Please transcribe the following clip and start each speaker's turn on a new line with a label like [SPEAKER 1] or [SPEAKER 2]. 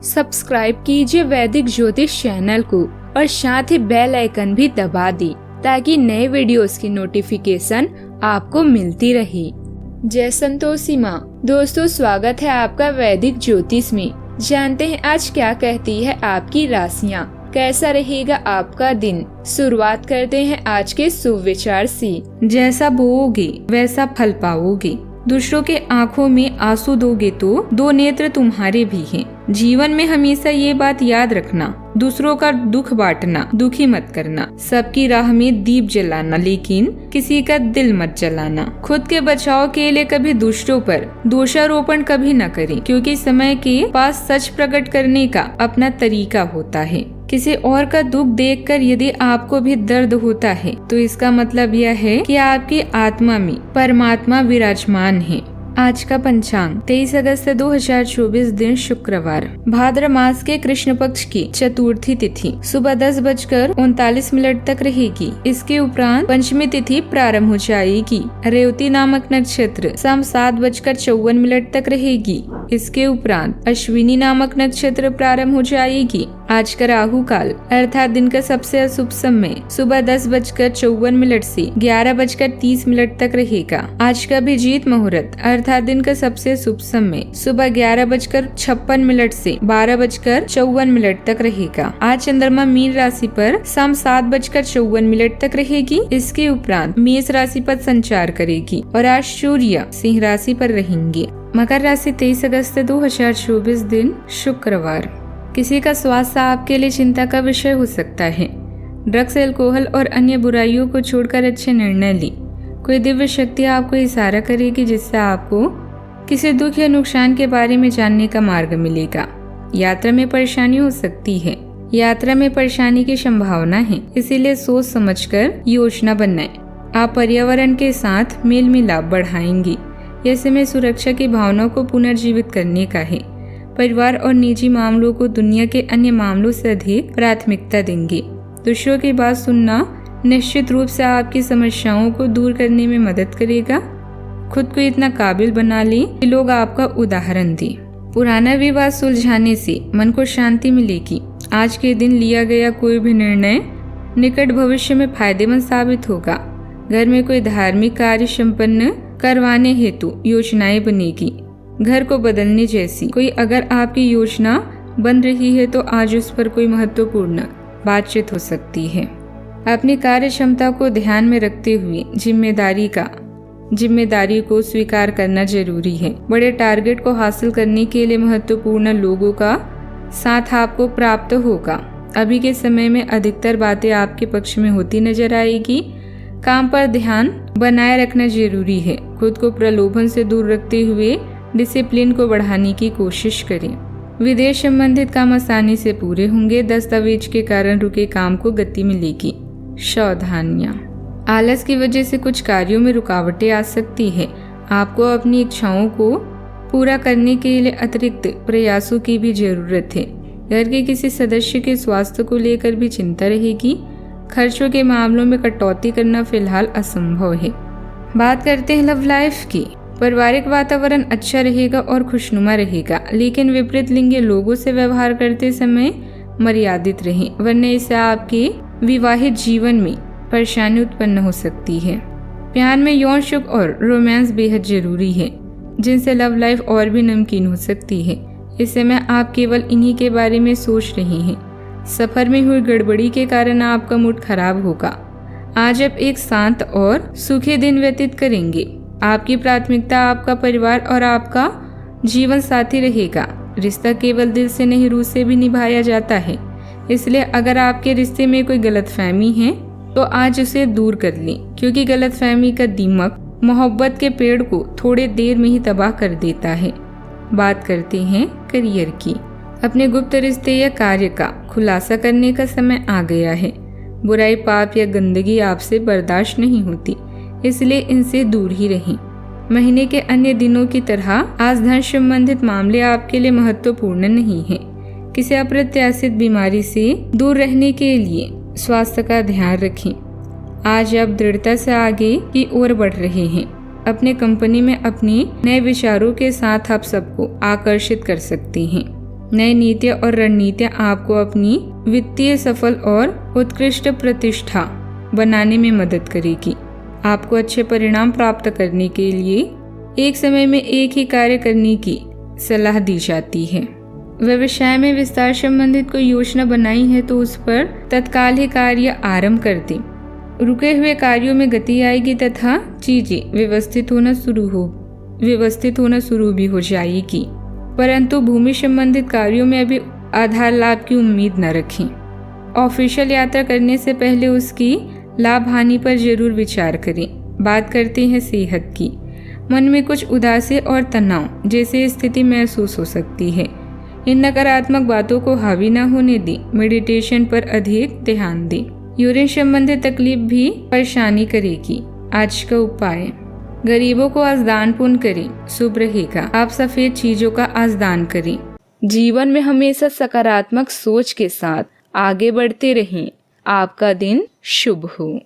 [SPEAKER 1] Subscribe कीजिए वैदिक ज्योतिष चैनल को और साथ ही बेल आइकन भी दबा दी ताकि नए वीडियोस की नोटिफिकेशन आपको मिलती रहे। जय संतोषी माँ। दोस्तों, स्वागत है आपका वैदिक ज्योतिष में। जानते हैं आज क्या कहती है आपकी राशियाँ, कैसा रहेगा आपका दिन। शुरुआत करते हैं आज के शुभ विचार से।
[SPEAKER 2] जैसा बोओगे वैसा फल पाओगे। दूसरों के आंखों में आंसू दोगे तो दो नेत्र तुम्हारे भी हैं। जीवन में हमेशा ये बात याद रखना, दूसरों का दुख बांटना, दुखी मत करना। सबकी राह में दीप जलाना, लेकिन किसी का दिल मत जलाना। खुद के बचाव के लिए कभी दूसरों पर दोषारोपण कभी न करें, क्योंकि समय के पास सच प्रकट करने का अपना तरीका होता है। किसी और का दुख देखकर यदि आपको भी दर्द होता है तो इसका मतलब यह है कि आपकी आत्मा में परमात्मा विराजमान है। आज का पंचांग 23 अगस्त 2024 दिन शुक्रवार, भाद्र मास के कृष्ण पक्ष की चतुर्थी तिथि सुबह 10:39 तक रहेगी। इसके उपरांत पंचमी तिथि प्रारंभ हो जाएगी। रेवती नामक नक्षत्र शाम 7:54 तक रहेगी। इसके उपरांत अश्विनी नामक नक्षत्र प्रारंभ हो जाएगी। आज का राहु काल अर्थात दिन का सबसे अशुभ समय सुबह 10:54 से 11:30 तक रहेगा। आज का अभिजीत मुहूर्त अर्थात दिन का सबसे शुभ समय सुबह 11:56 से 12:54 तक रहेगा। आज चंद्रमा मीन राशि पर शाम 7:54 तक रहेगी। इसके उपरांत मेष राशि पर संचार करेगी और आज सूर्य सिंह राशि पर रहेंगे। मकर राशि 23 अगस्त 2024 दिन शुक्रवार, किसी का स्वास्थ्य आपके लिए चिंता का विषय हो सकता है। ड्रग्स, अल्कोहल और अन्य बुराइयों को छोड़कर अच्छे निर्णय लें। कोई दिव्य शक्ति आपको इशारा करेगी जिससे आपको किसी दुख या नुकसान के बारे में जानने का मार्ग मिलेगा। यात्रा में परेशानी हो सकती है। यात्रा में परेशानी की संभावना है, इसीलिए सोच समझकर योजना बनाएं। आप पर्यावरण के साथ मेल मिलाप बढ़ाएंगी। यह समय सुरक्षा की भावना को पुनर्जीवित करने का है। परिवार और निजी मामलों को दुनिया के अन्य मामलों से अधिक प्राथमिकता देंगे। दूसरों की बात सुनना निश्चित रूप से आपकी समस्याओं को दूर करने में मदद करेगा। खुद को इतना काबिल बना लें कि लोग आपका उदाहरण दें। पुराना विवाद सुलझाने से मन को शांति मिलेगी। आज के दिन लिया गया कोई भी निर्णय निकट भविष्य में फायदेमंद साबित होगा। घर में कोई धार्मिक कार्य संपन्न करवाने हेतु योजनाएं बनेगी। घर को बदलने जैसी कोई अगर आपकी योजना बन रही है तो आज उस पर कोई महत्वपूर्ण बातचीत हो सकती है। अपनी कार्य क्षमता को ध्यान में रखते हुए जिम्मेदारी को स्वीकार करना जरूरी है। बड़े टारगेट को हासिल करने के लिए महत्वपूर्ण लोगों का साथ आपको प्राप्त होगा। अभी के समय में अधिकतर बातें आपके पक्ष में होती नजर आएगी। काम पर ध्यान बनाए रखना जरूरी है। खुद को प्रलोभन से दूर रखते हुए डिसिप्लिन को बढ़ाने की कोशिश करें। विदेश संबंधित काम आसानी से पूरे होंगे। दस्तावेज के कारण रुके काम को गति मिलेगी। सावधानियां, आलस की वजह से कुछ कार्यों में रुकावटें आ सकती है। आपको अपनी इच्छाओं को पूरा करने के लिए अतिरिक्त प्रयासों की भी जरूरत है। घर के किसी सदस्य के स्वास्थ्य को लेकर भी चिंता रहेगी। खर्चों के मामलों में कटौती करना फिलहाल असंभव है। बात करते हैं लव लाइफ की। पारिवारिक वातावरण अच्छा रहेगा और खुशनुमा रहेगा, लेकिन विपरीत लिंगी लोगों से व्यवहार करते समय मर्यादित रहें, वरना इससे आपके विवाहित जीवन में परेशानी उत्पन्न हो सकती है। प्यार में यौन सुख और रोमांस बेहद जरूरी है, जिनसे लव लाइफ और भी नमकीन हो सकती है। इस समय आप केवल इन्हीं के बारे में सोच रहे हैं। सफर में हुई गड़बड़ी के कारण आपका मूड खराब होगा। आज आप एक शांत और सुखी दिन व्यतीत करेंगे। आपकी प्राथमिकता आपका परिवार और आपका जीवन साथी रहेगा। रिश्ता केवल दिल से नहीं, रूह से भी निभाया जाता है। इसलिए अगर आपके रिश्ते में कोई गलतफहमी है तो आज उसे दूर कर लें, क्योंकि गलतफहमी का दीमक मोहब्बत के पेड़ को थोड़े देर में ही तबाह कर देता है। बात करते हैं करियर की। अपने गुप्त रिश्ते या कार्य का खुलासा करने का समय आ गया है। बुराई, पाप या गंदगी आपसे बर्दाश्त नहीं होती, इसलिए इनसे दूर ही रहें। महीने के अन्य दिनों की तरह आज धन संबंधित मामले आपके लिए महत्वपूर्ण नहीं है। किसी अप्रत्याशित बीमारी से दूर रहने के लिए स्वास्थ्य का ध्यान रखें। आज आप दृढ़ता से आगे की ओर बढ़ रहे हैं। अपने कंपनी में अपने नए विचारों के साथ आप सबको आकर्षित कर सकते हैं। नई नीतियाँ और रणनीतियाँ आपको अपनी वित्तीय सफल और उत्कृष्ट प्रतिष्ठा बनाने में मदद करेगी। आपको अच्छे परिणाम प्राप्त करने के लिए एक समय में एक ही कार्य करने की सलाह दी जाती है। व्यवसाय में विस्तार संबंधित कोई योजना बनाई है तो उस पर तत्काल ही कार्य आरंभ कर दें। रुके हुए कार्यों में गति आएगी तथा चीजें व्यवस्थित होना शुरू भी हो जाएगी। परंतु भूमि संबंधित कार्यों में अभी आधार लाभ की उम्मीद न रखें। ऑफिशियल यात्रा करने से पहले उसकी लाभ हानि पर जरूर विचार करें। बात करते हैं सेहत की। मन में कुछ उदासी और तनाव जैसी स्थिति महसूस हो सकती है। इन नकारात्मक बातों को हावी न होने दें। मेडिटेशन पर अधिक ध्यान दें। यूरिन संबंधित तकलीफ भी परेशानी करेगी। आज का उपाय, गरीबों को आज दान पुण्य करें, शुभ रहेगा। आप सफेद चीजों का आज दान करें।
[SPEAKER 1] जीवन में हमेशा सकारात्मक सोच के साथ आगे बढ़ते रहें। आपका दिन शुभ हो।